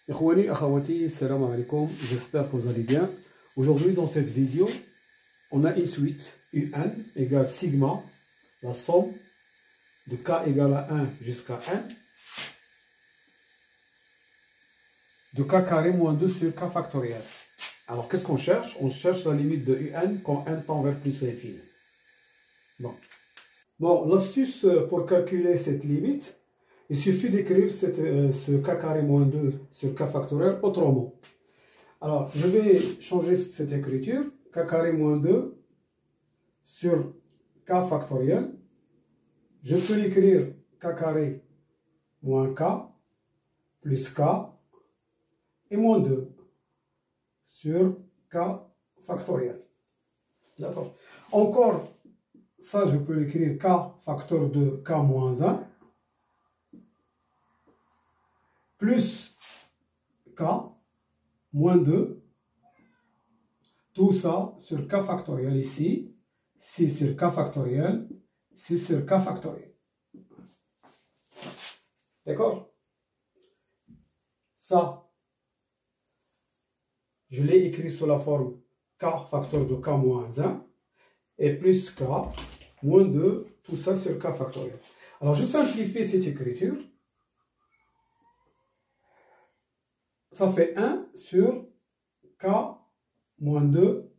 Ikhwani, akhawati, salam alaikum, j'espère que vous allez bien. Aujourd'hui, dans cette vidéo, on a une suite UN égale sigma, la somme de k égale à 1 jusqu'à 1, de k carré moins 2 sur k factoriel. Alors, qu'est-ce qu'on cherche? On cherche la limite de UN quand n tend vers plus l'infini. Bon, l'astuce pour calculer cette limite, il suffit d'écrire ce k carré moins 2 sur k factoriel autrement. Alors, je vais changer cette écriture. K carré moins 2 sur k factoriel. Je peux l'écrire k carré moins k plus k et moins 2 sur k factoriel. D'accord. Encore, ça, je peux l'écrire k facteur de k moins 1 plus k moins 2, tout ça sur k factoriel ici, 6 sur k factoriel, 6 sur k factoriel. D'accord? Ça, je l'ai écrit sous la forme k facteur de k moins 1 et plus k moins 2, tout ça sur k factoriel. Alors, je simplifie cette écriture. Ça fait 1 sur k moins 2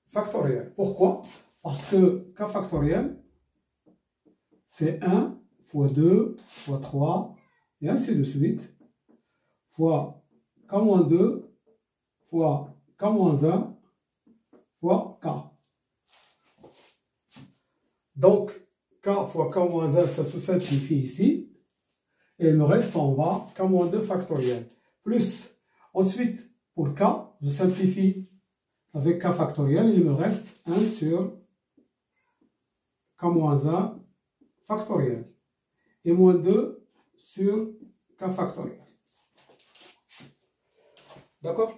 factoriel. Pourquoi? Parce que k factoriel, c'est 1 fois 2 fois 3, et ainsi de suite, fois k moins 2 fois k moins 1 fois k. Donc, k fois k moins 1, ça se simplifie ici. Et il me reste en bas k moins 2 factoriel. Plus, ensuite, pour k, je simplifie avec k factoriel. Il me reste 1 sur k moins 1 factoriel. Et moins 2 sur k factoriel. D'accord?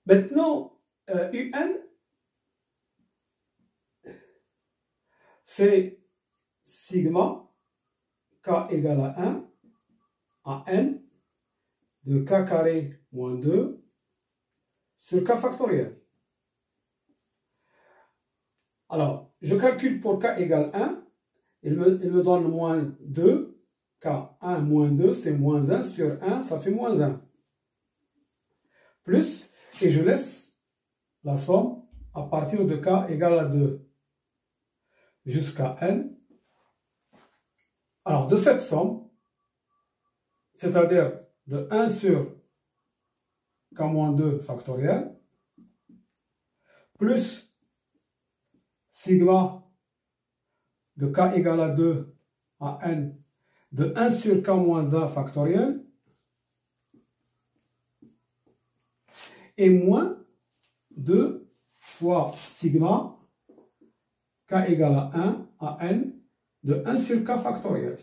Maintenant, UN, c'est sigma k égale à 1 à n de k carré moins 2 sur k factoriel. Alors, je calcule pour k égale 1, il me donne moins 2, k1 moins 2, c'est moins 1 sur 1, ça fait moins 1. Plus, et je laisse la somme à partir de k égale à 2 jusqu'à n. Alors, de cette somme, c'est-à-dire de 1 sur k moins 2 factoriel, plus sigma de k égale à 2 à n de 1 sur k moins 1 factoriel, et moins 2 fois sigma k égale à 1 à n de 1 sur k factoriel.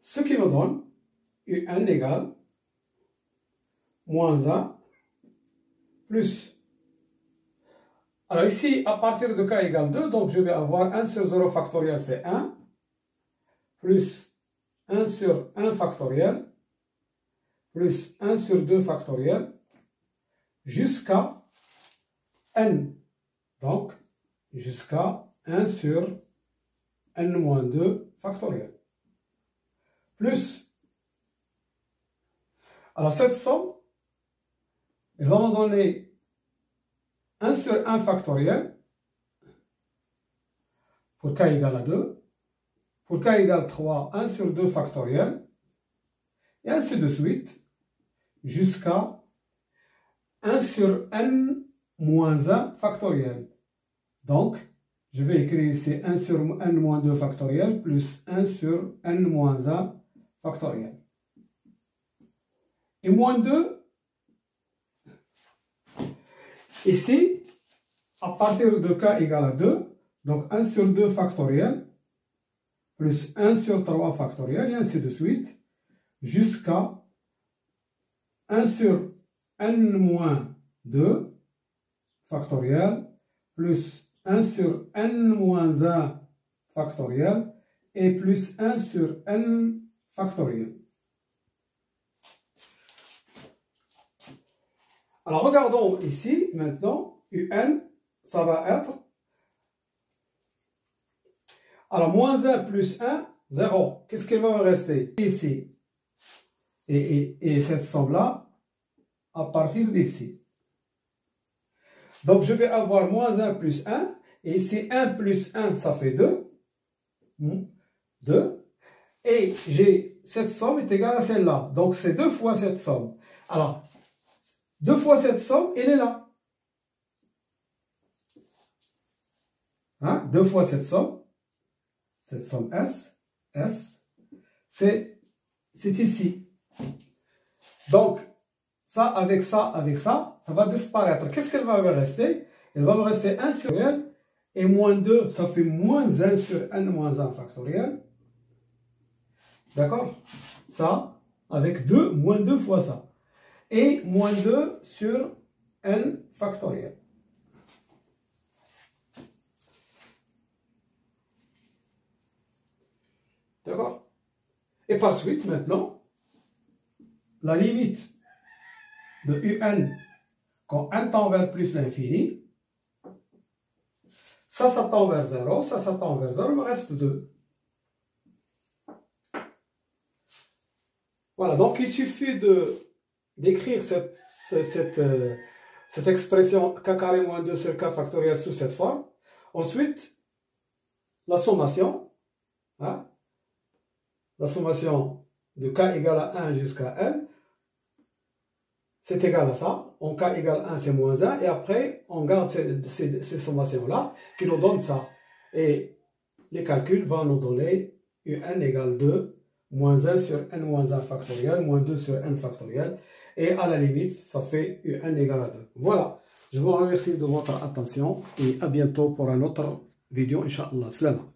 Ce qui me donne UN égale moins 1 plus. Alors ici, à partir de k égale 2, donc je vais avoir 1 sur 0 factoriel, c'est 1, plus 1 sur 1 factoriel, plus 1 sur 2 factoriel, jusqu'à n. Donc, jusqu'à 1 sur n moins 2 factoriel. Plus, alors cette somme, elle va me donner 1 sur 1 factoriel pour k égale à 2, pour k égale 3, 1 sur 2 factoriel, et ainsi de suite, jusqu'à 1 sur n moins 1 factoriel. Donc, je vais écrire ici 1 sur n moins 2 factoriel plus 1 sur n moins 1 factoriel. Et moins 2, ici, à partir de k égale à 2, donc 1 sur 2 factoriel, plus 1 sur 3 factoriel, et ainsi de suite, jusqu'à 1 sur n moins 2 factoriel, plus 1 sur n moins 1 factoriel, et plus 1 sur n factoriel. Alors, regardons ici, maintenant, UN, ça va être... Alors, moins 1 plus 1, 0. Qu'est-ce qu'il va me rester ici? Et cette somme-là, à partir d'ici. Donc, je vais avoir moins 1 plus 1. Et ici, 1 plus 1, ça fait 2. 2. Et j'ai cette somme est égale à celle-là. Donc, c'est 2 fois cette somme. Alors, 2 fois cette somme, elle est là. Hein? 2 fois cette somme S, c'est ici. Donc, ça, ça va disparaître. Qu'est-ce qu'elle va me rester? Elle va me rester 1 sur L, et moins 2, ça fait moins 1 sur N moins 1 factoriel. D'accord? Ça, avec 2, moins 2 fois ça. Et moins 2 sur N factoriel. D'accord? Et par suite, maintenant, la limite de UN quand n tend vers plus l'infini, ça tend vers 0, ça tend vers 0, il me reste 2. Voilà, donc il suffit d'écrire cette expression k carré moins 2 sur k factoriel sous cette forme. Ensuite, la sommation, hein, la sommation de k égale à 1 jusqu'à n, c'est égal à ça. En k égale 1, c'est moins 1. Et après, on garde ces sommations-là qui nous donnent ça. Et les calculs vont nous donner un égale 2, moins 1 sur n moins 1 factoriel, moins 2 sur n factoriel. Et à la limite, ça fait un égale à 2. Voilà. Je vous remercie de votre attention et à bientôt pour une autre vidéo, Inch'Allah. Salam.